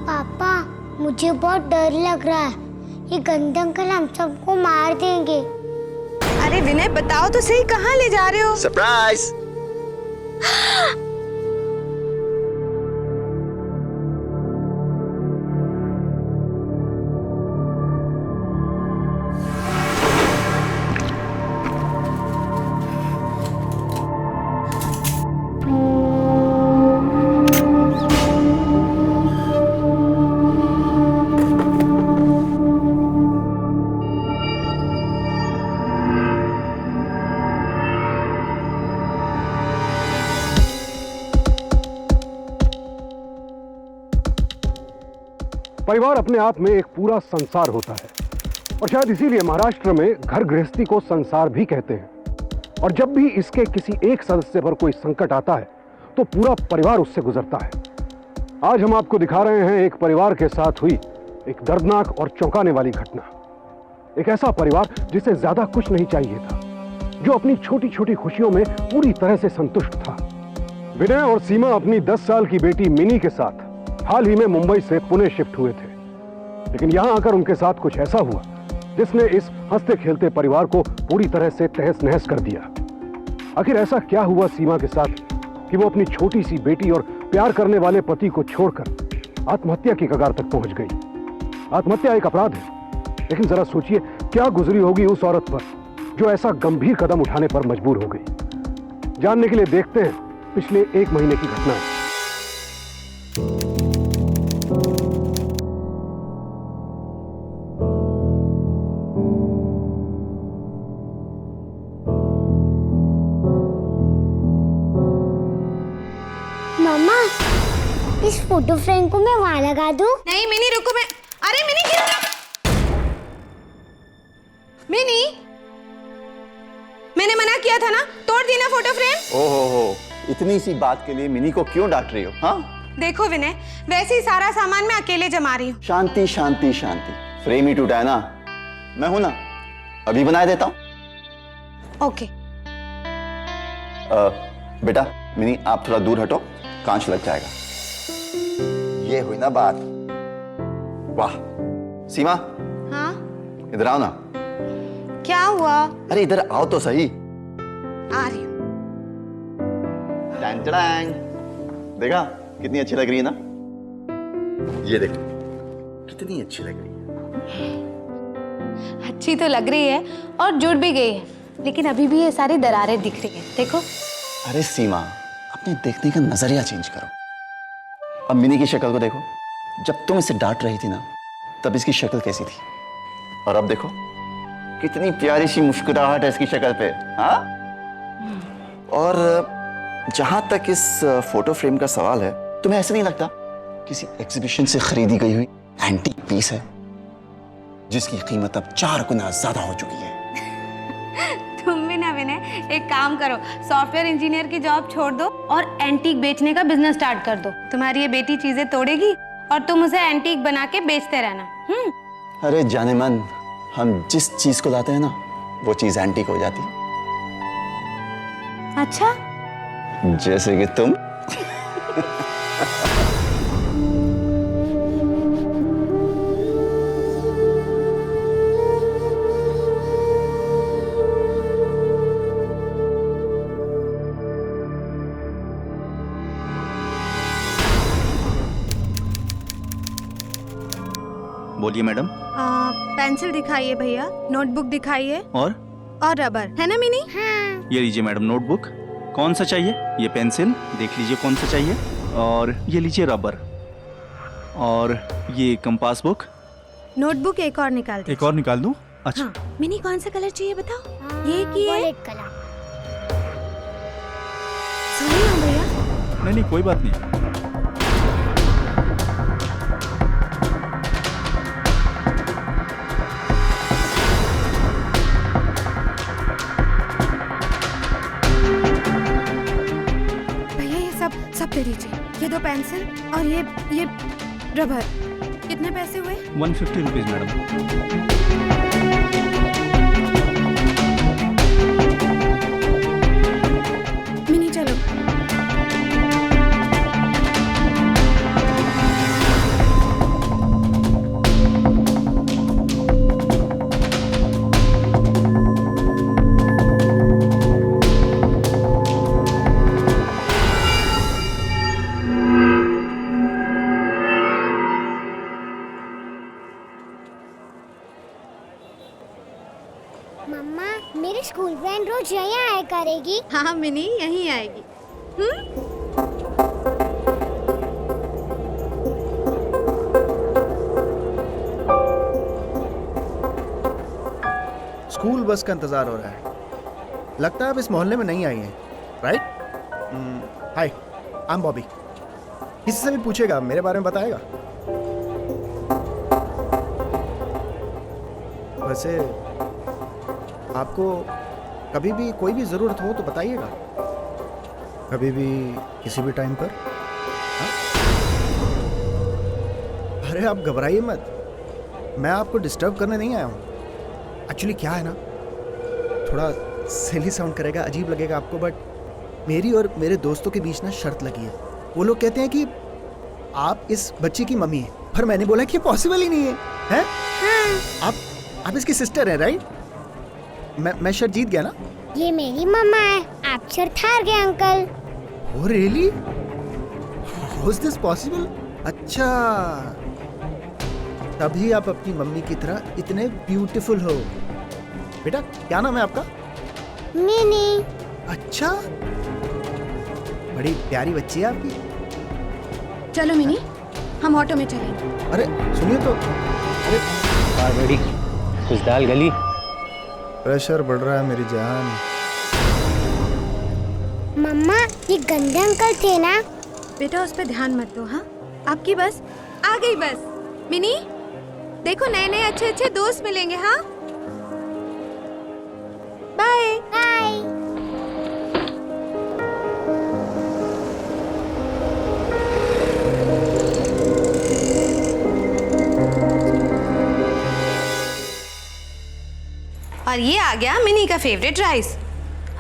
पापा, मुझे बहुत डर लग रहा है। ये गंदे अंकल हम सबको मार देंगे। अरे विनय, बताओ तो सही, कहाँ ले जा रहे हो? सरप्राइज। परिवार अपने आप में एक पूरा संसार होता है और शायद इसीलिए महाराष्ट्र में घर गृहस्थी को संसार भी कहते हैं। और जब भी इसके किसी एक सदस्य पर कोई संकट आता है तो पूरा परिवार उससे गुजरता है। आज हम आपको दिखा रहे हैं एक परिवार के साथ हुई एक दर्दनाक और चौंकाने वाली घटना। एक ऐसा परिवार जिसे ज्यादा कुछ नहीं चाहिए था, जो अपनी छोटी छोटी खुशियों में पूरी तरह से संतुष्ट था। विनय और सीमा अपनी 10 साल की बेटी मिनी के साथ हाल ही में मुंबई से पुणे शिफ्ट हुए थे, लेकिन यहां आकर उनके साथ कुछ ऐसा हुआ जिसने इस हंसते खेलते परिवार को पूरी तरह से तहस नहस कर दिया। आखिर ऐसा क्या हुआ सीमा के साथ कि वो अपनी छोटी सी बेटी और प्यार करने वाले पति को छोड़कर आत्महत्या की कगार तक पहुंच गई। आत्महत्या एक अपराध है, लेकिन जरा सोचिए क्या गुजरी होगी उस औरत पर जो ऐसा गंभीर कदम उठाने पर मजबूर हो गई। जानने के लिए देखते हैं पिछले 1 महीने की घटना। मामा, इस फोटो फ्रेम को मैं वहां लगा दूं? नहीं मिनी, रुको। मैं अरे मिनी, मिनी, मैंने मना किया था ना, तोड़ दी ना फोटो फ्रेम। ओहो, इतनी सी बात के लिए मिनी को क्यों डांट रही हो? हाँ, देखो विनय, वैसे ही सारा सामान मैं अकेले जमा रही हूँ। शांति शांति शांति। फ्रेम ही टूटा है ना, मैं हूं ना, अभी बना देता हूँ। ओके। बेटा मिनी, आप थोड़ा दूर हटो, कांच लग जाएगा। ये हुई ना बात। वाह सीमा, हाँ इधर आओ ना। क्या हुआ? अरे इधर आओ तो सही। आ रही हूँ। Tang Tang. देखा कितनी अच्छी लग रही है ना? ये देखो कितनी अच्छी लग रही है। अच्छी तो लग रही है और जुड़ भी गई है, लेकिन अभी भी ये सारी दरारें दिख रही है। देखो। अरे सीमा, अपने देखने का नजरिया चेंज करो। अब मिनी की शक्ल को देखो। जब तुम इसे डांट रही थी ना, तब इसकी शक्ल कैसी थी, और अब देखो कितनी प्यारी सी मुस्कुराहट है इसकी शक्ल पे। हाँ, और जहां तक इस फोटो फ्रेम का सवाल है, तुम्हें ऐसा नहीं लगता किसी एग्जीबिशन से खरीदी गई हुई एंटीक पीस है जिसकी कीमत अब 4 गुना ज्यादा हो चुकी है? तुम भी ना विनय, एक काम करो, सॉफ्टवेयर इंजीनियर की जॉब छोड़ दो और एंटीक बेचने का बिजनेस स्टार्ट कर दो। तुम्हारी ये बेटी चीजें तोड़ेगी और तुम उसे एंटीक बना के बेचते रहना। अरे जाने मन, हम जिस चीज को लाते हैं ना, वो चीज एंटीक हो जाती है। अच्छा, जैसे कि तुम। बोलिए मैडम। पेंसिल दिखाइए भैया, नोटबुक दिखाइए और रबर है ना मिनी? हाँ। ये लीजिए मैडम नोटबुक। कौन सा चाहिए? ये पेंसिल देख लीजिए कौन सा चाहिए, और ये लीजिए रबर, और ये कंपास बुक। नोटबुक एक और निकाल दीजिए। एक और निकाल दूं? अच्छा। हाँ, मिनी कौन सा कलर चाहिए बताओ? हाँ, ये की है? Violet colour. सही है भैया। नहीं नहीं, कोई बात नहीं। भैया ये सब दे दीजिए। ये 2 पेंसिल और ये रबर कितने पैसे हुए? 150 रुपीज़ मैडम। मिनी चलो। मम्मा, मेरी स्कूल फ्रेंड रोज यहीं आया करेगी। हाँ मिनी, यहीं आएगी। स्कूल बस का इंतजार हो रहा है। लगता है आप इस मोहल्ले में नहीं आई हैं, right? Hi, I am Bobby. किसी से भी पूछेगा मेरे बारे में बताएगा। वैसे आपको कभी भी कोई भी ज़रूरत हो तो बताइएगा, कभी भी किसी भी टाइम पर। हाँ? अरे आप घबराइए मत, मैं आपको डिस्टर्ब करने नहीं आया हूँ। एक्चुअली क्या है ना, थोड़ा सिली साउंड करेगा, अजीब लगेगा आपको, बट मेरी और मेरे दोस्तों के बीच ना शर्त लगी है। वो लोग कहते हैं कि आप इस बच्चे की मम्मी हैं, पर मैंने बोला कि पॉसिबल ही नहीं है, हैं? हाँ। आप इसकी सिस्टर हैं, राइट? मैं शर्त जीत गया ना? ये मेरी मम्मा है, आप शर्त हार गए uncle. Oh really? How is this possible? अच्छा, तभी आप अपनी मम्मी की तरह इतने ब्यूटीफुल हो। बेटा क्या नाम है आपका? मिनी। अच्छा, बड़ी प्यारी बच्ची है आपकी। चलो मिनी, हम ऑटो में चलेंगे। अरे सुनिए तो, अरे बेटी कुछ दाल गली। प्रेशर बढ़ रहा है मेरी जान। मम्मा, ये गंदे अंकल थे ना? बेटा उस पर ध्यान मत दो। हाँ, आपकी बस आ गई बस। मिनी देखो, नए नए अच्छे अच्छे दोस्त मिलेंगे। हाँ, बाय बाय। और ये आ गया मिनी का फेवरेट राइस।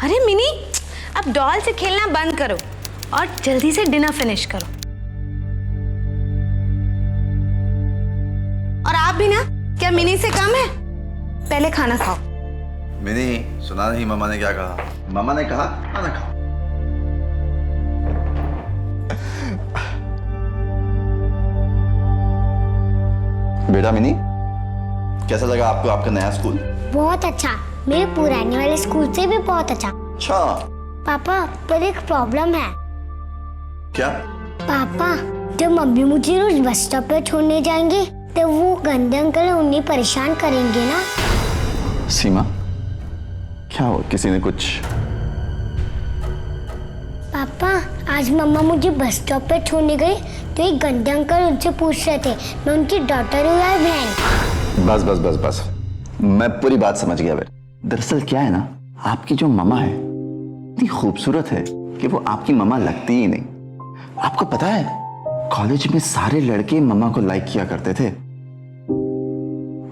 अरे मिनी, अब डॉल से खेलना बंद करो और जल्दी से डिनर फिनिश करो। और आप भी ना, क्या मिनी से कम है? पहले खाना खाओ। मिनी, सुना नहीं मामा ने क्या कहा? मामा ने कहा खाना खाओ। बेटा मिनी, कैसा लगा आपको आपका नया स्कूल? बहुत अच्छा, मेरे पुराने वाले स्कूल से भी बहुत अच्छा। अच्छा। पापा, पर एक प्रॉब्लम है। क्या? पापा, जब मम्मी मुझे रोज बस स्टॉप पे छोड़ने जाएंगे तो वो गंदे अंकल उन्हें परेशान करेंगे ना? सीमा, क्या हुआ? किसी ने कुछ? पापा, आज मम्मा मुझे बस स्टॉप पे छोड़ने गई तो एक गंदे अंकल उनसे पूछ रहे थे मैं उनकी डॉटर हूँ या बहन। बस बस बस बस, मैं पूरी बात समझ गया। दरअसल क्या है ना, आपकी जो मम्मा है इतनी खूबसूरत है कि वो आपकी मम्मा लगती ही नहीं। आपको पता है, कॉलेज में सारे लड़के मम्मा को लाइक किया करते थे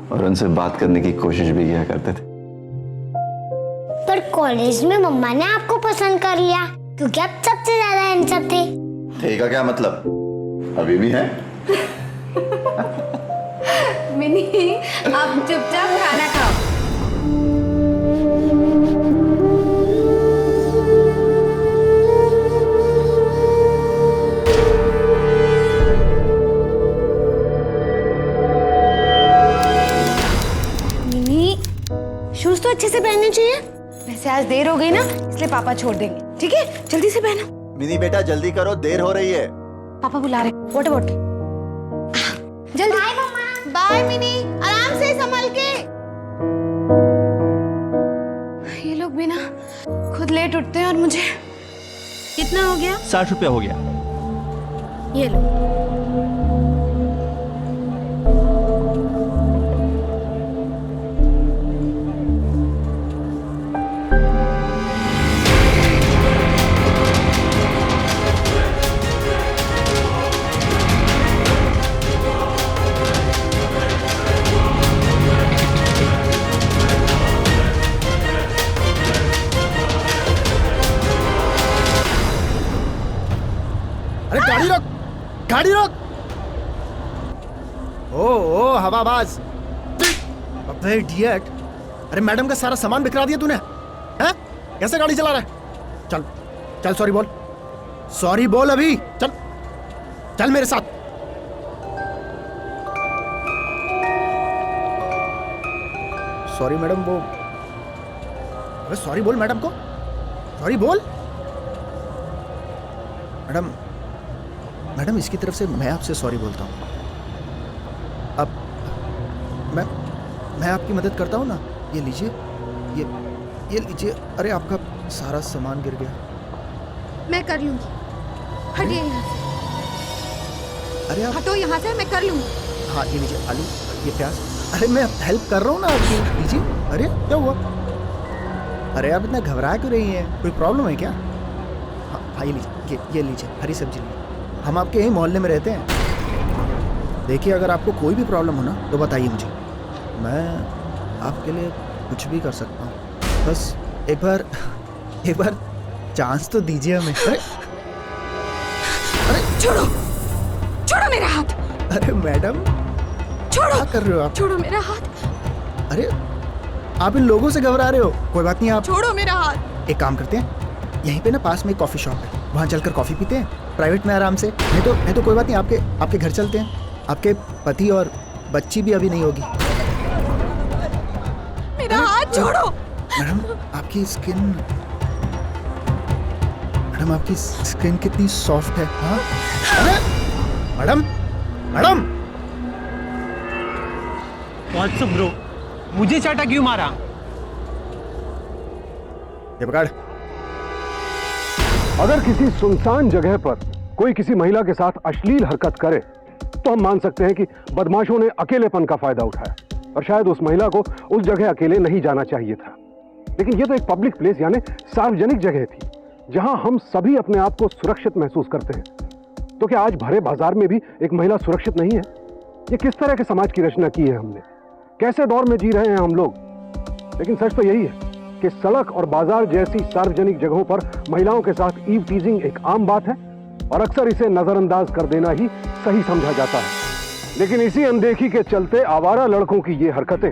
और उनसे बात करने की कोशिश भी किया करते थे। पर कॉलेज में मम्मा ने आपको पसंद कर लिया क्योंकि आप सबसे ज्यादा हैंडसम थे। थे का क्या मतलब? अभी भी है। मिनी, आप चुपचाप खाना खाओ। मिनी, शूज तो अच्छे से पहनने चाहिए। वैसे आज देर हो गई ना, इसलिए पापा छोड़ देंगे। ठीक है, जल्दी से पहनो। मिनी बेटा जल्दी करो, देर हो रही है। पापा बुला रहे। What about? जल्दी। बाय मम्मा। बाय मिनी, आराम से संभल के। ये लोग भी ना खुद लेट उठते हैं और मुझे। कितना हो गया? 60 रुपया हो गया। ये लो। ओ हवाबाज, अबे इडियट। अरे मैडम का सारा सामान बिखरा दिया तूने, हैं? कैसे गाड़ी चला रहा है? चल चल, सॉरी बोल, सॉरी बोल अभी, चल चल मेरे साथ। सॉरी मैडम, वो अबे सॉरी बोल मैडम को, सॉरी बोल। मैडम मैडम इसकी तरफ से मैं आपसे सॉरी बोलता हूँ। अब मैं आपकी मदद करता हूँ ना। ये लीजिए, ये लीजिए। अरे आपका सारा सामान गिर गया। मैं कर लूंगी, हटिए यहाँ से। अरे आप हटो यहाँ से, मैं कर लूंगी। हाँ ये लीजिए आलू, ये प्याज। अरे मैं हेल्प कर रहा हूँ ना आपकी, लीजिए। अरे क्या हुआ? अरे आप इतना घबरा क्यों रही हैं? कोई प्रॉब्लम है क्या? हाँ ये लीजिए, ये लीजिए हरी सब्जी लीजिए। हम आपके यही मोहल्ले में रहते हैं। देखिए अगर आपको कोई भी प्रॉब्लम हो ना तो बताइए मुझे, मैं आपके लिए कुछ भी कर सकता हूँ। बस एक बार चांस तो दीजिए हमें। अरे छोड़ो, छोड़ो मेरा हाथ। अरे मैडम छोड़ो, क्या कर रहे हो आप? छोड़ो मेरा हाथ। अरे आप इन लोगों से घबरा रहे हो? कोई बात नहीं, आप छोड़ो मेरा हाथ। एक काम करते हैं, यहीं पे ना पास में एक कॉफी शॉप है, वहाँ चलकर कॉफी पीते हैं प्राइवेट में आराम से। नहीं तो कोई बात नहीं, आपके घर चलते हैं। आपके पति और बच्ची भी अभी नहीं होगी। मेरा हाथ छोड़ो। मैडम आपकी स्किन कितनी सॉफ्ट है। हाँ अरे मैडम व्हाट्स अप ब्रो, मुझे चाटा क्यों मारा? ये पकड़। अगर किसी सुनसान जगह पर कोई किसी महिला के साथ अश्लील हरकत करे तो हम मान सकते हैं कि बदमाशों ने अकेलेपन का फायदा उठाया और शायद उस महिला को उस जगह अकेले नहीं जाना चाहिए था। लेकिन ये तो एक पब्लिक प्लेस यानी सार्वजनिक जगह थी जहां हम सभी अपने आप को सुरक्षित महसूस करते हैं। तो क्या आज भरे बाजार में भी एक महिला सुरक्षित नहीं है? ये किस तरह के समाज की रचना की है हमने? कैसे दौर में जी रहे हैं हम लोग? लेकिन सच तो यही है कि सड़क और बाजार जैसी सार्वजनिक जगहों पर महिलाओं के साथ ईव टीजिंग एक आम बात है और अक्सर इसे नजरअंदाज कर देना ही सही समझा जाता है। लेकिन इसी अनदेखी के चलते आवारा लड़कों की ये हरकतें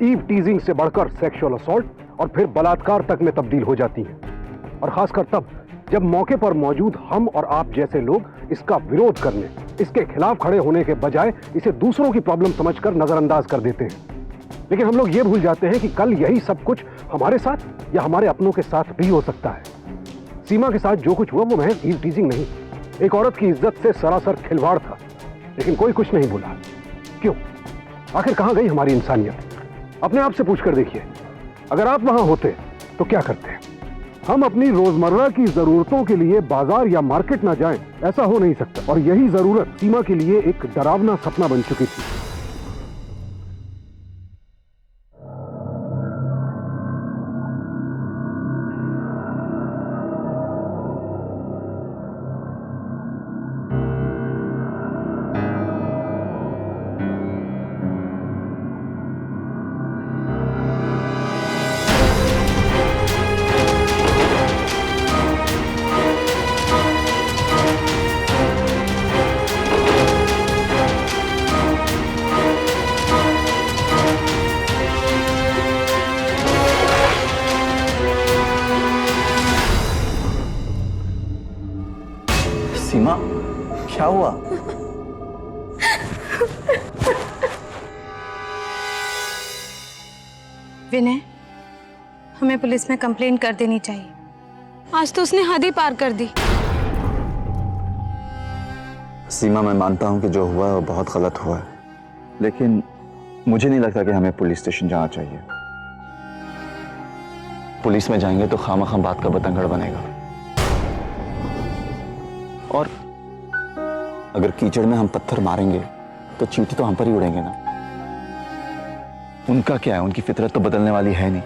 ईव टीजिंग से बढ़कर सेक्सुअल असॉल्ट और फिर बलात्कार तक में तब्दील हो जाती हैं। और खासकर तब जब मौके पर मौजूद हम और आप जैसे लोग इसका विरोध करने, इसके खिलाफ खड़े होने के बजाय इसे दूसरों की प्रॉब्लम समझकर नजरअंदाज कर देते हैं। लेकिन हम लोग ये भूल जाते हैं कि कल यही सब कुछ हमारे साथ या हमारे अपनों के साथ भी हो सकता है। सीमा के साथ जो कुछ हुआ वो महज ईव टीजिंग नहीं, एक औरत की इज्जत से सरासर खिलवाड़ था। लेकिन कोई कुछ नहीं बोला। क्यों? आखिर कहां गई हमारी इंसानियत? अपने आप से पूछकर देखिए, अगर आप वहां होते तो क्या करते? हम अपनी रोजमर्रा की जरूरतों के लिए बाजार या मार्केट ना जाएं, ऐसा हो नहीं सकता। और यही जरूरत सीमा के लिए एक डरावना सपना बन चुकी थी। सीमा, क्या हुआ? विनय, हमें पुलिस में कंप्लेंट कर देनी चाहिए। आज तो उसने हद ही पार कर दी। सीमा, मैं मानता हूं कि जो हुआ है वो बहुत गलत हुआ है, लेकिन मुझे नहीं लगता कि हमें पुलिस स्टेशन जाना चाहिए। पुलिस में जाएंगे तो खामखा बात का बतंगड़ बनेगा। और अगर कीचड़ में हम पत्थर मारेंगे तो चींटी तो हम पर ही उड़ेंगे ना। उनका क्या है, उनकी फितरत तो बदलने वाली है नहीं।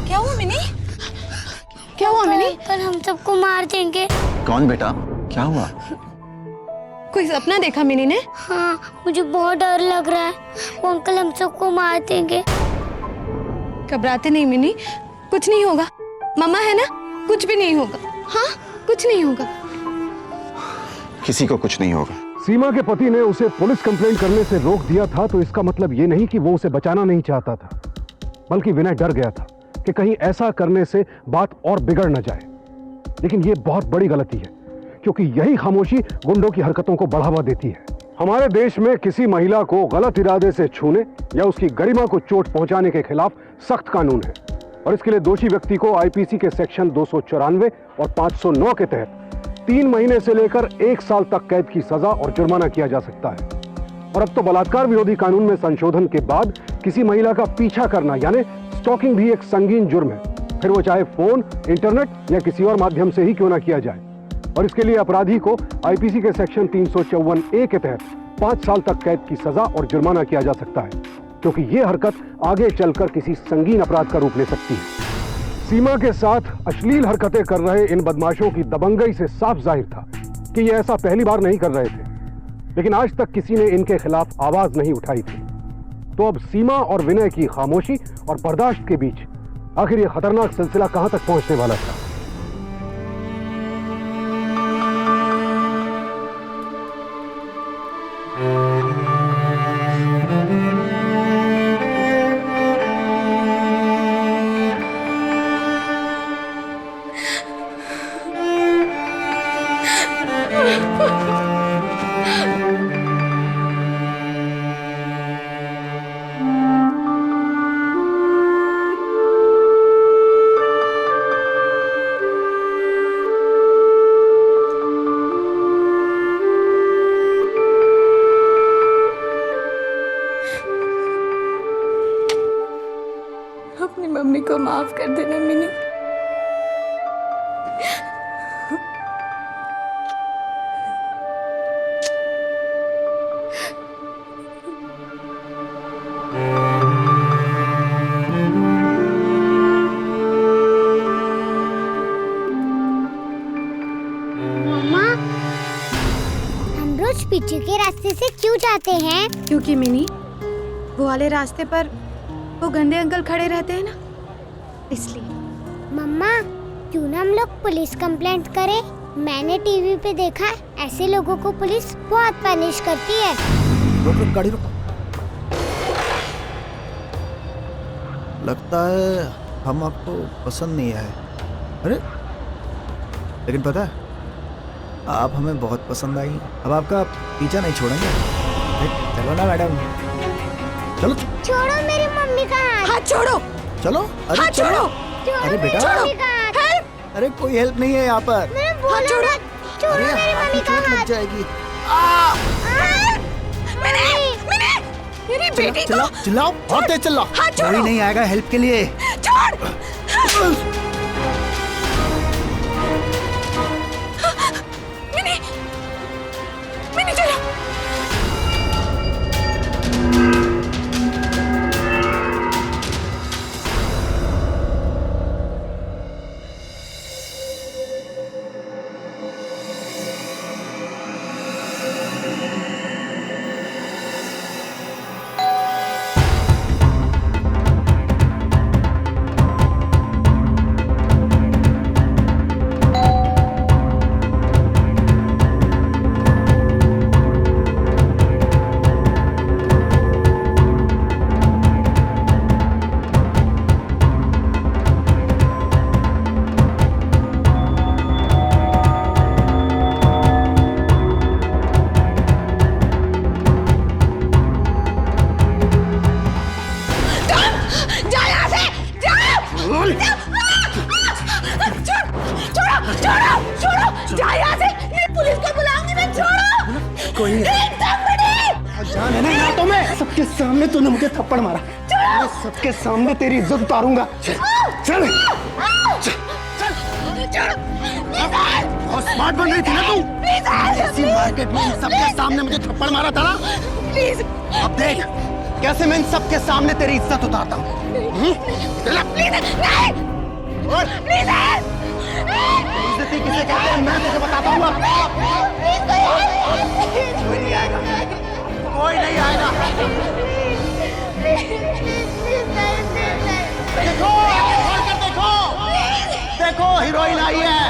क्या हुआ मिनी? क्या हुआ मिनी? पर हम सबको मार देंगे। कौन बेटा, क्या हुआ? कोई सपना देखा मिनी ने? हाँ, मुझे बहुत डर लग रहा है। वो अंकल हम सबको मार देंगे। घबराते नहीं मिनी, कुछ नहीं होगा। मम्मा है ना, कुछ भी नहीं होगा। हाँ, कुछ कुछ नहीं होगा। किसी को कुछ नहीं होगा। सीमा के पति ने उसे पुलिस कंप्लेंट करने से रोक दिया था तो इसका मतलब ये नहीं कि वो उसे बचाना नहीं चाहता था, बल्कि विनय डर गया था कि कहीं ऐसा करने से बात और बिगड़ न जाए। लेकिन ये बहुत बड़ी गलती है, क्योंकि यही खामोशी गुंडों की हरकतों को बढ़ावा देती है। हमारे देश में किसी महिला को गलत इरादे से छूने या उसकी गरिमा को चोट पहुंचाने के खिलाफ सख्त कानून है और इसके लिए दोषी व्यक्ति को आईपीसी के सेक्शन 294 और 509 के तहत 3 महीने से लेकर 1 साल तक कैद की सजा और जुर्माना किया जा सकता है। और अब तो बलात्कार विरोधी कानून में संशोधन के बाद किसी महिला का पीछा करना यानी स्टॉकिंग भी एक संगीन जुर्म है, फिर वो चाहे फोन, इंटरनेट या किसी और माध्यम से ही क्यों ना किया जाए। और इसके लिए अपराधी को आईपीसी के सेक्शन 354A के तहत 5 साल तक कैद की सजा और जुर्माना किया जा सकता है, क्योंकि ये हरकत आगे चलकर किसी संगीन अपराध का रूप ले सकती है। सीमा के साथ अश्लील हरकतें कर रहे इन बदमाशों की दबंगई से साफ जाहिर था कि ये ऐसा पहली बार नहीं कर रहे थे, लेकिन आज तक किसी ने इनके खिलाफ आवाज नहीं उठाई थी। तो अब सीमा और विनय की खामोशी और बर्दाश्त के बीच आखिर ये खतरनाक सिलसिला कहां तक पहुंचने वाला था। अपनी मम्मी को माफ कर देना मिनी। मम्मा, हम रोज पीछे के रास्ते से क्यों जाते हैं? क्योंकि मिनी, वो वाले रास्ते पर वो गंदे अंकल खड़े रहते हैं ना, इसलिए। मम्मा, क्यों ना हम लोग पुलिस कंप्लेंट करें? मैंने टीवी पे देखा है, ऐसे लोगों को पुलिस बहुत पनिश करती है। रुक गाड़ी रुक। लगता है हम आपको पसंद नहीं आए। अरे लेकिन पता है आप हमें बहुत पसंद आई। अब आपका पीछा नहीं छोड़ेंगे। अरे, चलो ना मैडम, चलो। छोड़ो मेरी मम्मी का हाथ। हाथ छोड़ो। चलो। अरे हाथ छोड़ो। अरे बेटा, मम्मी का हाथ। हेल्प। अरे कोई हेल्प नहीं है यहाँ पर। मैंने बोला छोड़ो। ना, छोड़ो अरे मेरी हाथ मम्मी की का चोट लग हाथ। जाएगी। मेरी बेटी को चिल्लाओ चिल्लाओ, बहुत तेज चिल्लाओ। हाथ छोड़ो। कोई नहीं आएगा हेल्प के लिए। छोड़। मिनी, मिनी चलो। कोई जान है ना इन हाथों में। सबके सामने तूने मुझे थप्पड़ मारा, मैं सबके सामने तेरी इज्जत उतारूंगा। चल बहुत स्मार्ट बन रही थी ना तू। इसी मार्केट में इन सबके सामने मुझे थप्पड़ मारा था ना। प्लीज अब देख कैसे मैं इन सबके सामने तेरी इज्जत उतारता हूँ। इज्जती किसे कहते हैं मैं तुझे बताता हूँ। कोई नहीं आएगा, कोई नहीं आएगा। देखो, देखो, देखो हीरोइन आई है।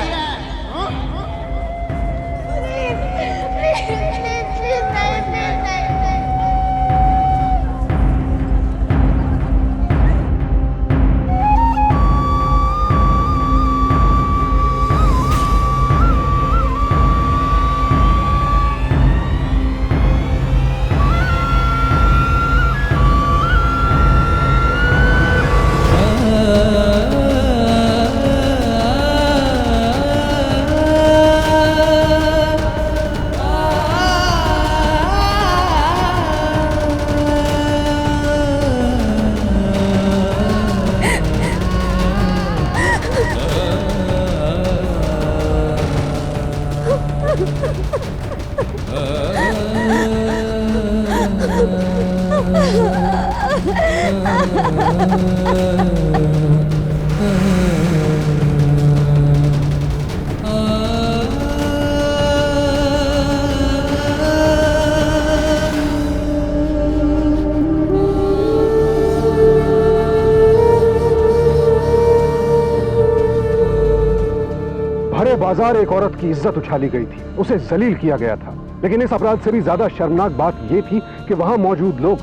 बाजार एक औरत की इज्जत उछाली गई थी, उसे जलील किया गया था। लेकिन इस अपराध से भी ज्यादा शर्मनाक बात यह थी कि वहां मौजूद लोग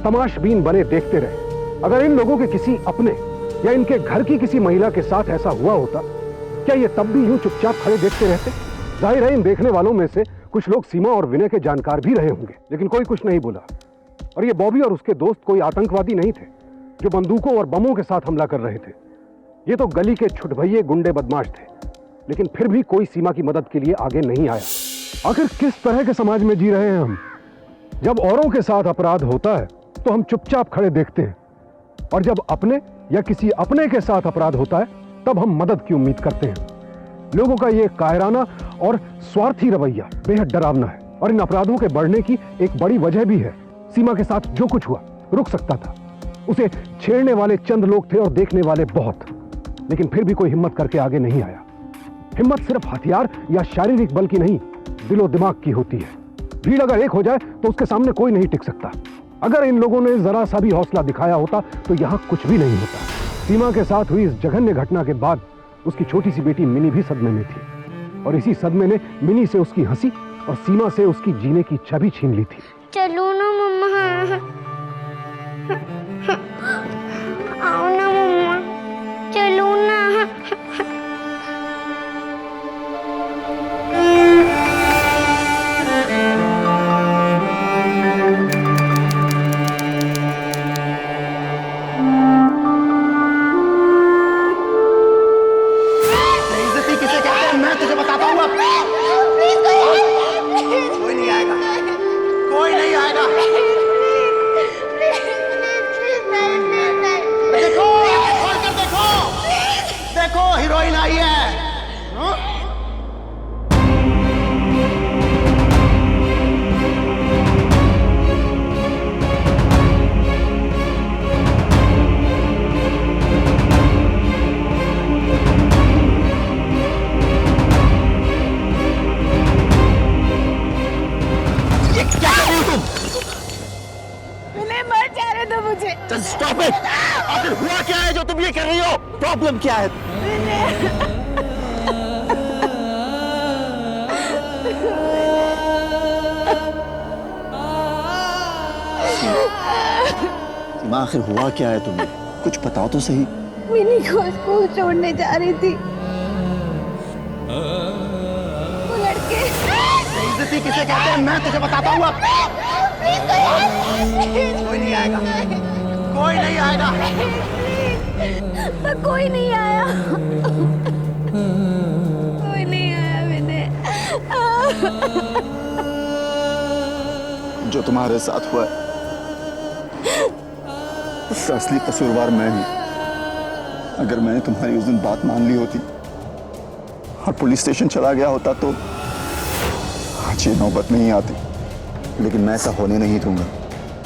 तमाशबीन बने देखते रहे। अगर इन लोगों के किसी अपने या इनके घर की किसी महिला के साथ ऐसा हुआ होता, क्या ये तब भी यूं चुपचाप खड़े देखते रहते? जाहिर है इन देखने वालों में से कुछ लोग सीमा और विनय के जानकार भी रहे होंगे, लेकिन कोई कुछ नहीं बोला। और ये बॉबी और उसके दोस्त कोई आतंकवादी नहीं थे जो बंदूकों और बमों के साथ हमला कर रहे थे। ये तो गली के छुटभइये गुंडे बदमाश थे, लेकिन फिर भी कोई सीमा की मदद के लिए आगे नहीं आया। आखिर किस तरह के समाज में जी रहे हैं हम? जब औरों के साथ अपराध होता है तो हम चुपचाप खड़े देखते हैं, और जब अपने या किसी अपने के साथ अपराध होता है तब हम मदद की उम्मीद करते हैं। लोगों का यह कायराना और स्वार्थी रवैया बेहद डरावना है, और इन अपराधों के बढ़ने की एक बड़ी वजह भी है। सीमा के साथ जो कुछ हुआ रुक सकता था। उसे छेड़ने वाले चंद लोग थे और देखने वाले बहुत, लेकिन फिर भी कोई हिम्मत करके आगे नहीं आया। हिम्मत सिर्फ हथियार या शारीरिक बल की नहीं, दिलो दिमाग की होती है। भीड़ अगर एक हो जाए तो उसके सामने कोई नहीं टिक सकता। अगर इन लोगों ने जरा सा भी हौसला दिखाया होता तो यहां कुछ भी नहीं होता। सीमा के साथ हुई इस जघन्य घटना के बाद उसकी छोटी सी बेटी मिनी भी सदमे में थी, और इसी सदमे ने मिनी से उसकी हंसी और सीमा से उसकी जीने की इच्छा भी छीन ली थी। चलो ना मम्मा, आओ ना मम्मा, चलो ना। बेइज्जती किसे कहते हैं मैं तुझे बताता हूँ अब। कोई नहीं आएगा, कोई नहीं आएगा। देखो, खोल कर देखो, देखो हीरोइन आई है। हाँ? ये क्या कर रही हो तुम? मर जा रहे थे मुझे। Stop it! आखिर हुआ क्या है जो तुम ये कर रही हो? प्रॉब्लम क्या है? सीमा, आखिर हुआ क्या है तुम्हें? कुछ बताओ तो सही। मिनी को स्कूल छोड़ने जा रही थी, वो लड़के। बेइज्जती किसे कहते हैं मैं तुझे बताता हूँ अब। कोई नहीं आएगा, कोई नहीं आएगा। कोई नहीं आया, कोई नहीं आया मैंने। जो तुम्हारे साथ हुआ है उसका असली कसूरवार मैं हूं। अगर मैंने तुम्हारी उस दिन बात मान ली होती और पुलिस स्टेशन चला गया होता तो आज ये नौबत नहीं आती। लेकिन मैं ऐसा होने नहीं दूंगा।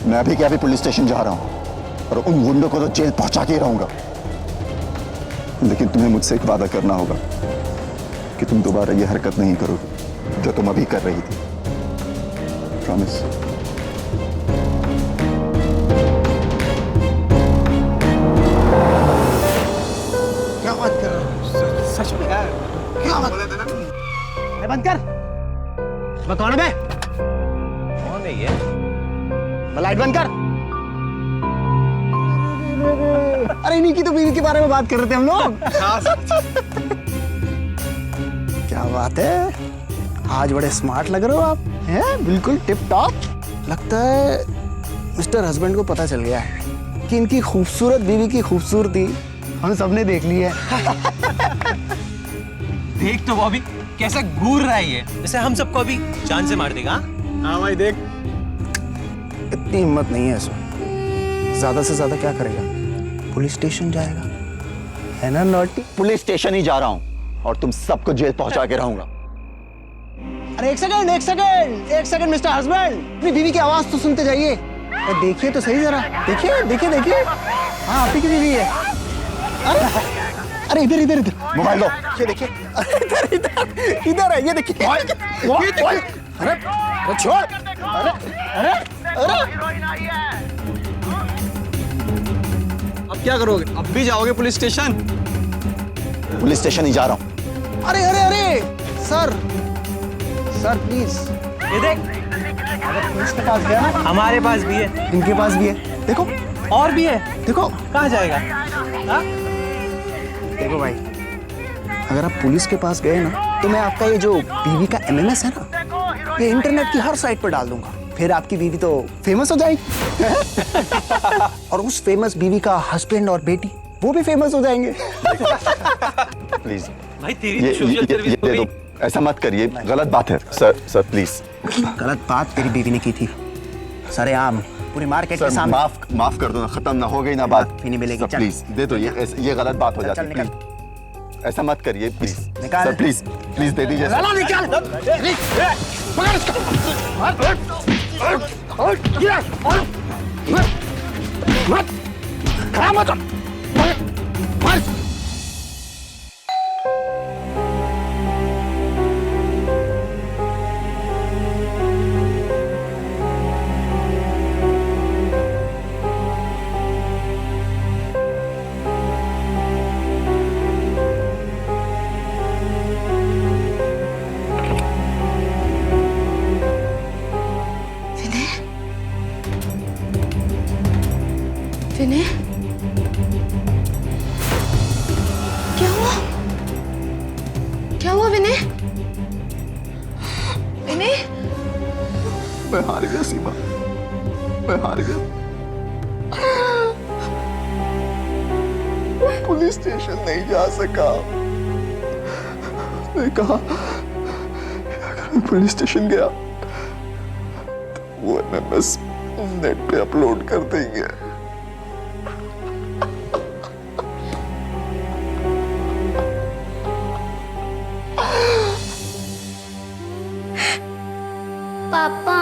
मैं अभी क्या अभी पुलिस स्टेशन जा रहा हूं और उन गुंडों को तो जेल पहुंचा के रहूंगा। लेकिन तुम्हें मुझसे एक वादा करना होगा कि तुम दोबारा ये हरकत नहीं करोगे जो तुम अभी कर रही थी। प्रॉमिस। क्या बात कर रहे हो? सच में यार, क्या बात कर रहे हो? बंद कर। मैं कौन है बे? कौन है ये? लाइट बंद कर। अरे इन्हीं की तो बीवी के बारे में बात कर रहे थे हम लोग। क्या बात है, आज बड़े स्मार्ट लग रहे हो आप। हैं बिल्कुल टिप टॉप। लगता है मिस्टर हस्बैंड को पता चल गया है कि इनकी खूबसूरत बीवी की खूबसूरती हम सबने देख ली है। देख तो बॉबी कैसा घूर रहा है ये, जैसे हम सबको अभी जान से मार देगा। हाँ भाई देख, इतनी हिम्मत नहीं है इसमें। ज्यादा से ज्यादा क्या करेगा? पुलिस स्टेशन जाएगा, है ना नॉटी? पुलिस स्टेशन ही जा रहा हूं और तुम सबको जेल पहुंचा के रहूंगा। अरे एक सेकंड मिस्टर हस्बैंड, अपनी बीवी की आवाज तो सुनते जाइए। अरे देखिए तो सही जरा, देखिए। हाँ आप ही की बीवी है। अरे इधर मोबाइल दो। ये देखिए, इधर है, ये देखिए। अरे छोड़, अरे अब क्या करोगे? अब भी जाओगे पुलिस स्टेशन? पुलिस स्टेशन ही जा रहा हूं अरे अरे अरे सर सर प्लीज। ये देख, पुलिस के पास गया ना, हमारे पास भी है, इनके पास भी है, देखो और भी है। देखो। कहाँ जाएगा? हाँ? देखो भाई, अगर आप पुलिस के पास गए ना तो मैं आपका ये जो बीवी का एमएमएस है ना, ये इंटरनेट की हर साइट पर डाल दूंगा। फिर आपकी बीवी तो फेमस हो जाएगी और उस फेमस बीवी का हस्बैंड और बेटी वो भी फेमस हो जाएंगे। प्लीज भाई तेरी सोशल सर्विस दे दो, ऐसा मत करिए, गलत बात है सर। Sir please. गलत बात तेरी बीवी ने की थी सरेआम पूरी मार्केट के सर सामने। माफ कर दो ना, खत्म ना हो गई ना बात। फिर नहीं मिलेगी, चल। प्लीज दे दो, ये गलत बात हो चल, जाती चल, है। निकल। प्लीज ऐसा मत करिए प्लीज। निकाल। सर प्लीज प्लीज दे दीजिए सर। विनय, क्या हुआ? क्या हुआ विनय? विनय, मैं हार गया सीमा, मैं हार गया। पुलिस स्टेशन नहीं जा सका। मैं कहा अगर मैं पुलिस स्टेशन गया तो वो एमएमएस नेट पे अपलोड कर देंगे। पापा,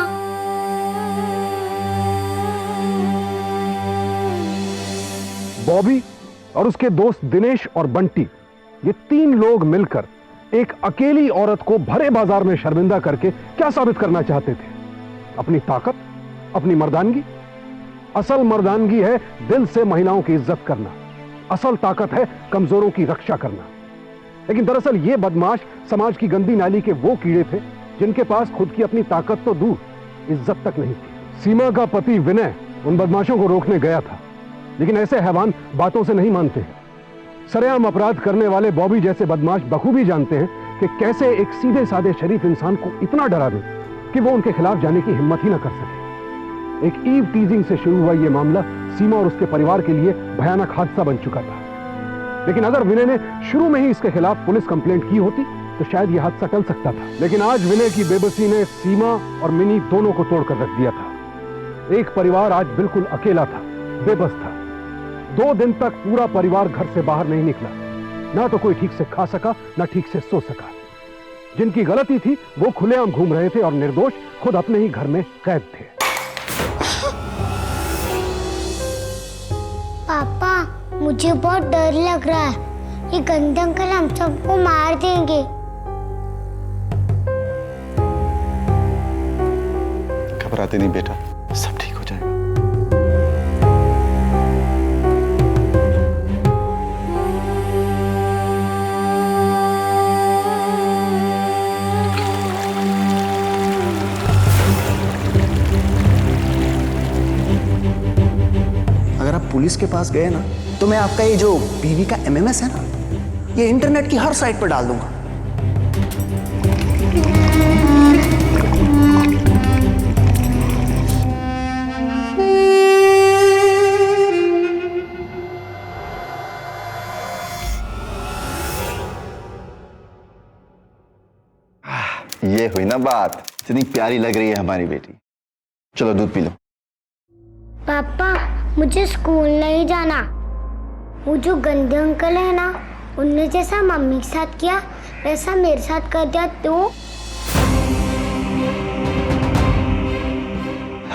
बॉबी और उसके दोस्त दिनेश और बंटी, ये 3 लोग मिलकर एक अकेली औरत को भरे बाजार में शर्मिंदा करके क्या साबित करना चाहते थे? अपनी ताकत, अपनी मर्दानगी। असल मर्दानगी है दिल से महिलाओं की इज्जत करना, असल ताकत है कमजोरों की रक्षा करना। लेकिन दरअसल ये बदमाश समाज की गंदी नाली के वो कीड़े थे जिनके पास खुद की अपनी ताकत तो दूर, इज्जत तक नहीं थी। सीमा का पति विनय उन बदमाशों को रोकने गया था, लेकिन ऐसे हैवान बातों से नहीं मानते हैं। सरेआम अपराध करने वाले बॉबी जैसे बदमाश बखूबी जानते हैं कि कैसे एक सीधे साधे शरीफ इंसान को इतना डरा दें कि वो उनके खिलाफ जाने की हिम्मत ही ना कर सके। एक ईव टीजिंग से शुरू हुआ यह मामला सीमा और उसके परिवार के लिए भयानक हादसा बन चुका था। लेकिन अगर विनय ने शुरू में ही इसके खिलाफ पुलिस कंप्लेंट की होती तो शायद यह हादसा टल सकता था। लेकिन आज विनय की बेबसी ने सीमा और मिनी दोनों को तोड़कर रख दिया था। एक परिवार आज बिल्कुल अकेला था, बेबस था। 2 दिन तक पूरा परिवार घर से बाहर नहीं निकला। ना तो कोई ठीक से खा सका, ना ठीक से सो सका। जिनकी गलती थी वो खुलेआम घूम रहे थे और निर्दोष खुद अपने ही घर में कैद थे। पापा, मुझे बहुत डर लग रहा है। ये गंदे अंकल हम सबको मार देंगे। घबराते नहीं बेटा, सब ठीक हो जाएगा। अगर आप पुलिस के पास गए ना तो मैं आपका ये जो बीवी का एमएमएस है ना, ये इंटरनेट की हर साइट पर डाल दूंगा। ये हुई ना बात, इतनी प्यारी लग रही है हमारी बेटी। चलो दूध पी लो। पापा, मुझे स्कूल नहीं जाना। वो जो गंदे अंकल है ना, उनने जैसा मम्मी के साथ किया वैसा मेरे साथ कर दिया तो?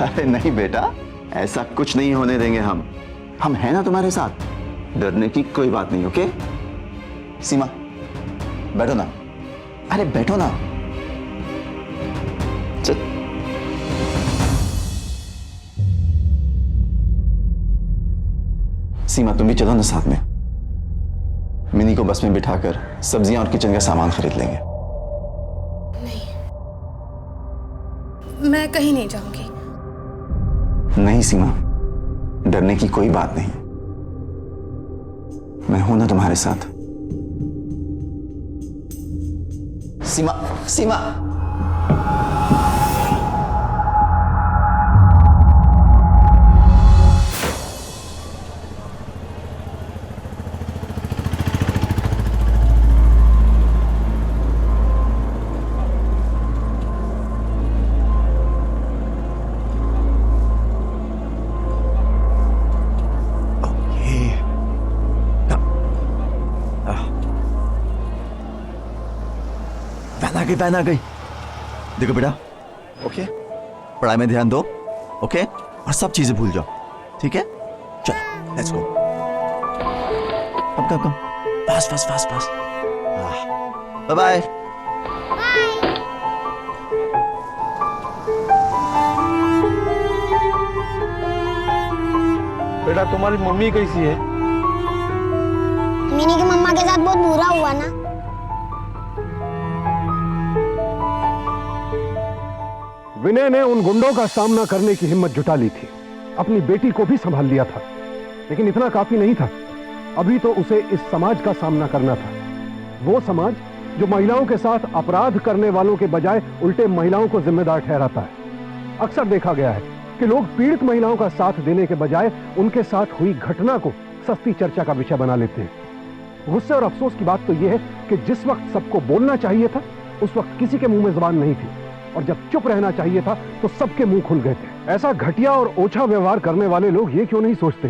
अरे नहीं बेटा, ऐसा कुछ नहीं होने देंगे हम हैं ना तुम्हारे साथ। डरने की कोई बात नहीं। ओके सीमा, बैठो ना। अरे बैठो ना। चल। सीमा तुम भी चलो ना साथ में। मिनी को बस में बिठाकर सब्जियां और किचन का सामान खरीद लेंगे। मैं कहीं नहीं जाऊंगी। नहीं सीमा, डरने की कोई बात नहीं, मैं हूं ना तुम्हारे साथ। सीमा, सीमा। वैन आ गई। देखो बेटा, ओके, पढ़ाई में ध्यान दो, ओके, और सब चीजें भूल जाओ, ठीक है? चलो, let's go. Come, fast, fast, fast, fast. Bye bye. बेटा तुम्हारी मम्मी कैसी है? मिनी की मम्मा के साथ बहुत बुरा हुआ ना। विनय ने उन गुंडों का सामना करने की हिम्मत जुटा ली थी, अपनी बेटी को भी संभाल लिया था, लेकिन इतना काफी नहीं था। अभी तो उसे इस समाज का सामना करना था, वो समाज जो महिलाओं के साथ अपराध करने वालों के बजाय उल्टे महिलाओं को जिम्मेदार ठहराता है। अक्सर देखा गया है कि लोग पीड़ित महिलाओं का साथ देने के बजाय उनके साथ हुई घटना को सस्ती चर्चा का विषय बना लेते हैं। गुस्से और अफसोस की बात तो यह है कि जिस वक्त सबको बोलना चाहिए था, उस वक्त किसी के मुंह में जुबान नहीं थी, और जब चुप रहना चाहिए था तो सबके मुंह खुल गए थे। ऐसा घटिया और ओछा व्यवहार करने वाले लोग ये क्यों नहीं सोचते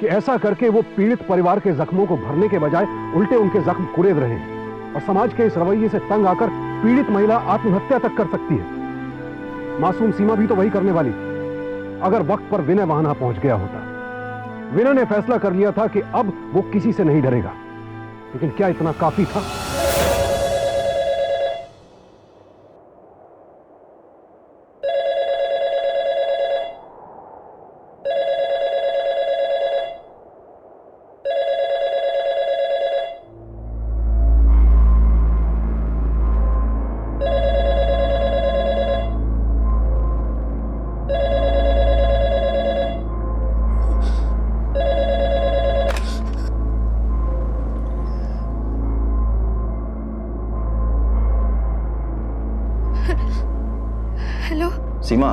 कि ऐसा करके वो पीड़ित परिवार के जख्मों को भरने के बजाय उल्टे उनके जख्म कुरेद रहे हैं, और समाज के इस रवैये से तंग आकर पीड़ित महिला आत्महत्या तक कर सकती है। मासूम सीमा भी तो वही करने वाली, अगर वक्त पर विनय वहां ना पहुंच गया होता। विनय ने फैसला कर लिया था कि अब वो किसी से नहीं डरेगा, लेकिन क्या इतना काफी था? हेलो सीमा,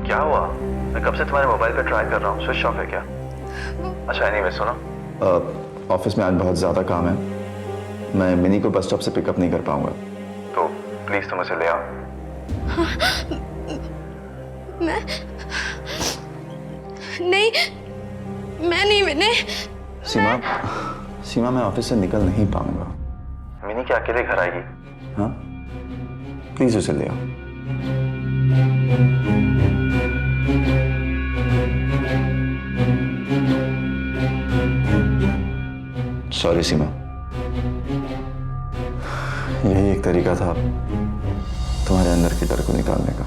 क्या हुआ? मैं कब से तुम्हारे मोबाइल पे ट्राई कर रहा हूँ, स्विच ऑफ है क्या? अच्छा, एनीवे सुनो, ऑफिस में आज बहुत ज़्यादा काम है, मैं मिनी को बस स्टॉप से पिकअप नहीं कर पाऊंगा, तो प्लीज़ तुम उसे ले आओ। मैं नहीं विनय। सीमा, मैं ऑफिस से निकल नहीं पाऊंगा। मिनी क्या अकेले घर आएगी? हाँ, प्लीज उसे ले आओ। सॉरी सीमा, यही एक तरीका था तुम्हारे अंदर के डर को निकालने का।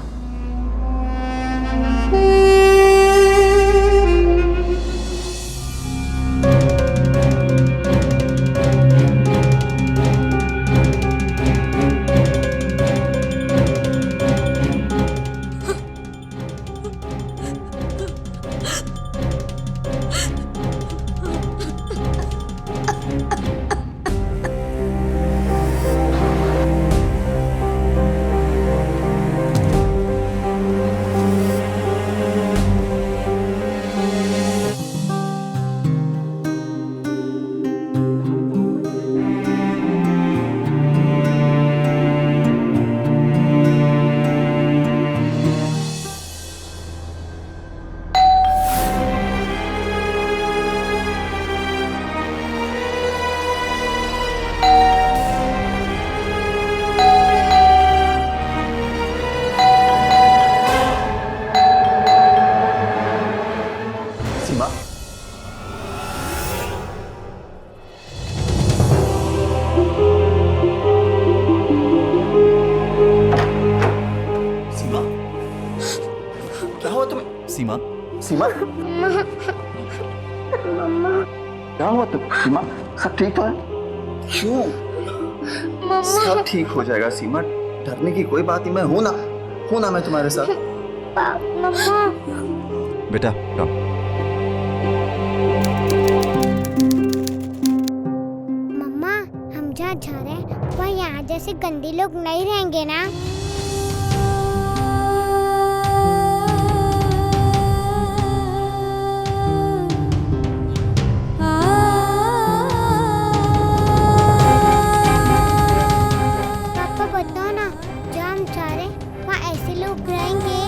सीमा, सीमा, क्या हुआ तुम? सीमा, सब ठीक तो है? क्यों? सब ठीक हो जाएगा सीमा, डरने की कोई बात नहीं, मैं हूं ना मैं तुम्हारे साथ। मम्मा बेटा कम। मम्मा, हम जहाँ जा रहे हैं वहाँ यहाँ जैसे गंदे लोग नहीं रहेंगे ना? पापा बताओ ना, जहाँ हम जा रहे हैं वहाँ ऐसे लोग रहेंगे?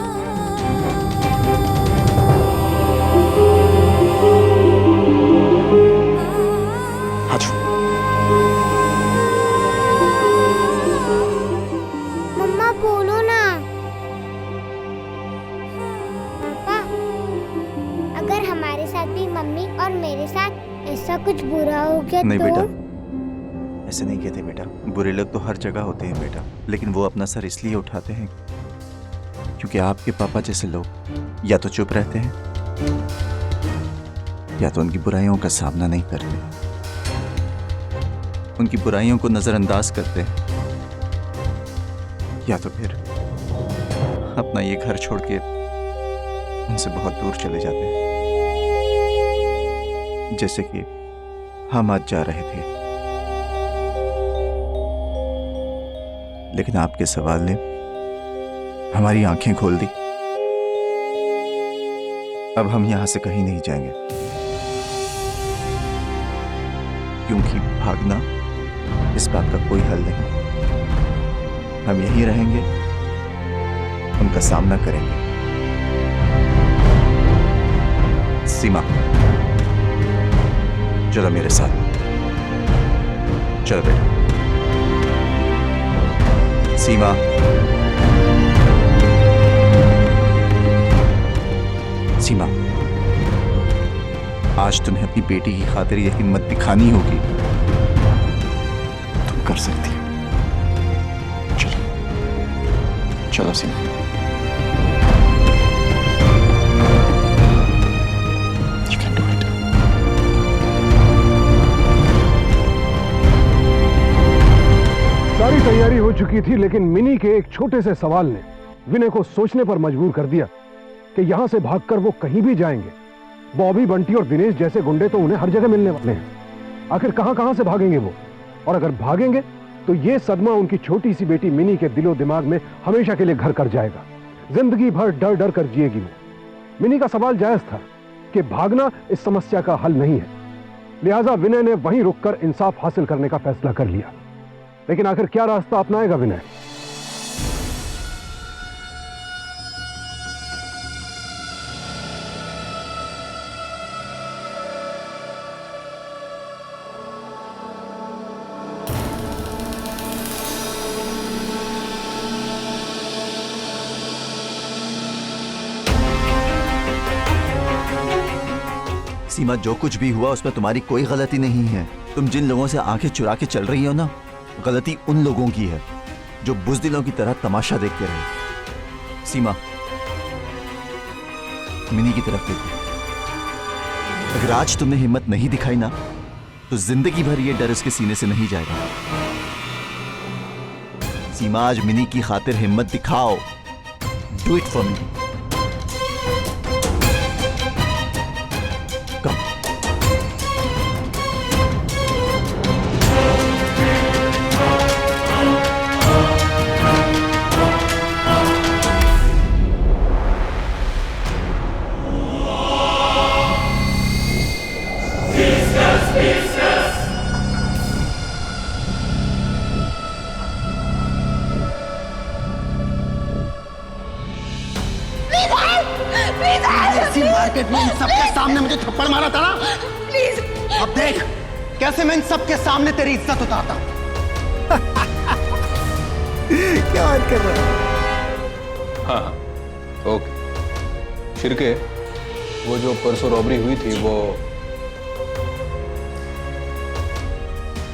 आज मम्मा बोलो ना। पापा, अगर हमारे साथ भी मम्मी और मेरे साथ ऐसा कुछ बुरा हो गया नहीं तो? बेटा, ऐसे नहीं कहते बेटा। बुरे लोग तो हर जगह होते हैं बेटा, लेकिन वो अपना सर इसलिए उठाते हैं क्योंकि आपके पापा जैसे लोग या तो चुप रहते हैं या तो उनकी बुराइयों का सामना नहीं करते, उनकी बुराइयों को नजरअंदाज करते हैं, या तो फिर अपना ये घर छोड़ के उनसे बहुत दूर चले जाते हैं, जैसे कि हम आज जा रहे थे। लेकिन आपके सवाल ने हमारी आंखें खोल दी। अब हम यहां से कहीं नहीं जाएंगे, क्योंकि भागना इस बात का कोई हल नहीं। हम यहीं रहेंगे, उनका सामना करेंगे। सीमा, चलो मेरे साथ, चलो बेटा। सीमा, सीमा, आज तुम्हें अपनी बेटी की खातिर यह हिम्मत दिखानी होगी। तुम कर सकती हो। चलो चलो सीमा। You can do it. सारी तैयारी हो चुकी थी, लेकिन मिनी के एक छोटे से सवाल ने विनय को सोचने पर मजबूर कर दिया कि यहां से भागकर वो कहीं भी जाएंगे। बॉबी, बंटी और दिनेश जैसे गुंडे तो उन्हें हर जगह मिलने वाले हैं। आखिर कहां कहां से भागेंगे वो? और अगर भागेंगे तो ये सदमा उनकी छोटी सी बेटी मिनी के दिलो दिमाग में हमेशा के लिए घर कर जाएगा। जिंदगी भर डर डर कर जिएगी वो। मिनी का सवाल जायज था कि भागना इस समस्या का हल नहीं है, लिहाजा विनय ने वहीं रुककर इंसाफ हासिल करने का फैसला कर लिया। लेकिन आखिर क्या रास्ता अपनाएगा विनय? सीमा, जो कुछ भी हुआ उसमें तुम्हारी कोई गलती नहीं है। तुम जिन लोगों से आंखें चुरा के चल रही हो ना, गलती उन लोगों की है जो बुज़दिलों की तरह तमाशा देखते रहे। सीमा, मिनी की तरफ देखो। अगर आज तुमने हिम्मत नहीं दिखाई ना, तो जिंदगी भर ये डर उसके सीने से नहीं जाएगा। सीमा, आज मिनी की खातिर हिम्मत दिखाओ। Do it for me. Market में इन सबके सामने मुझे थप्पड़ मारा था ना, प्लीज। अब देख कैसे मैं इन सबके सामने तेरी इज्जत उतारता हूं। क्या बात कर रहा है? हाँ ओके। शिरके, वो जो परसों रॉबरी हुई थी वो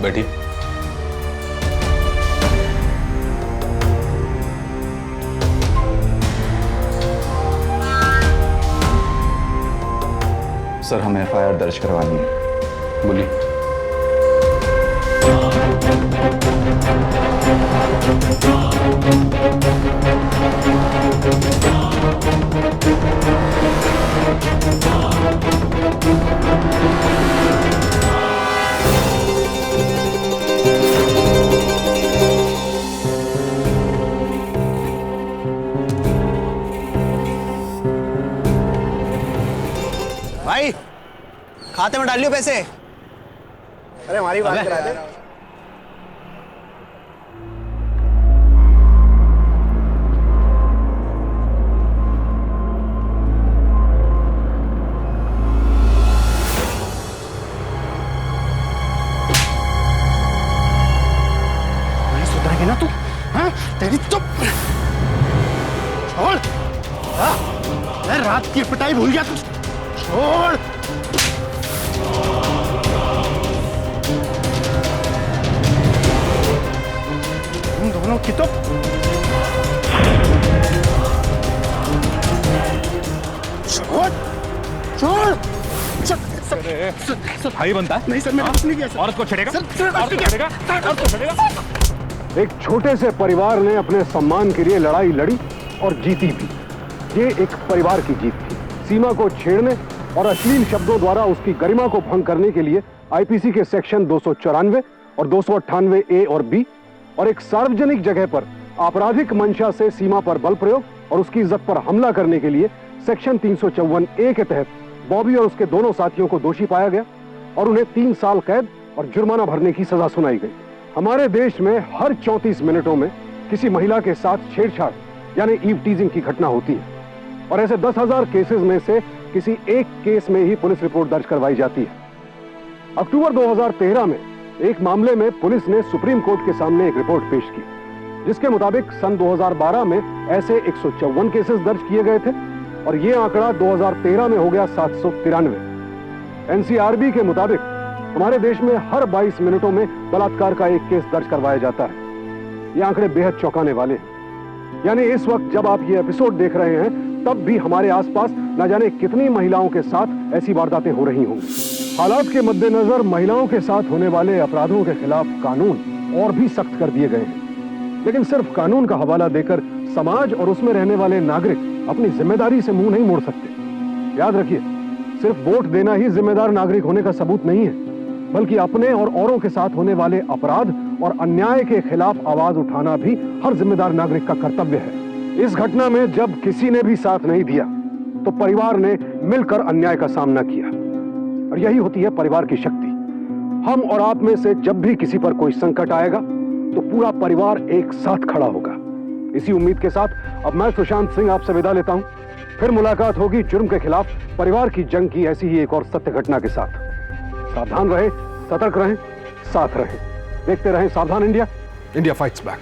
बैठी। सर, हमें एफआईआर दर्ज करवानी है। बोलिए। खाते में डाल लियो पैसे। अरे हमारी बात करा दे। नहीं सुधरेगी ना तू? हाँ? तेरी चुप। छोड़। हाँ? मैं रात की पिटाई भूल गया तू। छोड़। तुम दोनों की तो छोड़। छोड़। भाई बनता है? नहीं सर, मैंने कुछ नहीं किया सर। औरत को छेड़ेगा? औरत को छेड़ेगा? औरत को छेड़ेगा? एक छोटे से परिवार ने अपने सम्मान के लिए लड़ाई लड़ी और जीती भी। ये एक परिवार की जीत थी। सीमा को छेड़ने और अश्लील शब्दों द्वारा उसकी गरिमा को भंग करने के लिए आईपीसी के सेक्शन 294 और 298 ए और बी और एक सार्वजनिक जगह पर आपराधिक मंशा से सीमा पर बल प्रयोग और उसकी इज्जत पर हमला करने के लिए सेक्शन 354 ए के तहत बॉबी और उसके दोनों साथियों को दोषी पाया गया और उन्हें 3 साल कैद और जुर्माना भरने की सजा सुनाई गई। हमारे देश में हर 34 मिनटों में किसी महिला के साथ छेड़छाड़ यानी ईव टीजिंग की घटना होती है और ऐसे 10,000 केसेस में से किसी एक केस में ही पुलिस रिपोर्ट दर्ज करवाई जाती है। अक्टूबर 2013 में एक मामले में पुलिस ने सुप्रीम कोर्ट के सामने एक रिपोर्ट पेश की, जिसके मुताबिक सन 2012 में ऐसे 154 केसेस दर्ज किए गए थे और ये आंकड़ा 2013 में हो गया 793। एनसीआरबी के मुताबिक हमारे देश में हर 22 मिनटों में बलात्कार का एक केस दर्ज करवाया जाता है। ये आंकड़े बेहद चौंकाने वाले हैं। यानी इस वक्त जब आप ये एपिसोड देख रहे हैं तब भी हमारे आसपास न जाने कितनी महिलाओं के साथ ऐसी वारदातें हो रही होंगी। हालात के मद्देनजर महिलाओं के साथ होने वाले अपराधों के खिलाफ कानून और भी सख्त कर दिए गए हैं, लेकिन सिर्फ कानून का हवाला देकर समाज और उसमें रहने वाले नागरिक अपनी जिम्मेदारी से मुंह नहीं मोड़ सकते। याद रखिए, सिर्फ वोट देना ही जिम्मेदार नागरिक होने का सबूत नहीं है, बल्कि अपने और औरों के साथ होने वाले अपराध और अन्याय के खिलाफ आवाज उठाना भी हर जिम्मेदार नागरिक का कर्तव्य है। इस घटना में जब किसी ने भी साथ नहीं दिया तो परिवार ने मिलकर अन्याय का सामना किया और यही होती है परिवार की शक्ति। हम और आप में से जब भी किसी पर कोई संकट आएगा तो पूरा परिवार एक साथ खड़ा होगा। इसी उम्मीद के साथ अब मैं सुशांत सिंह आपसे विदा लेता हूं। फिर मुलाकात होगी जुर्म के खिलाफ परिवार की जंग की ऐसी ही एक और सत्य घटना के साथ। सावधान रहें, सतर्क रहें, साथ रहें। देखते रहें सावधान इंडिया। India fights back.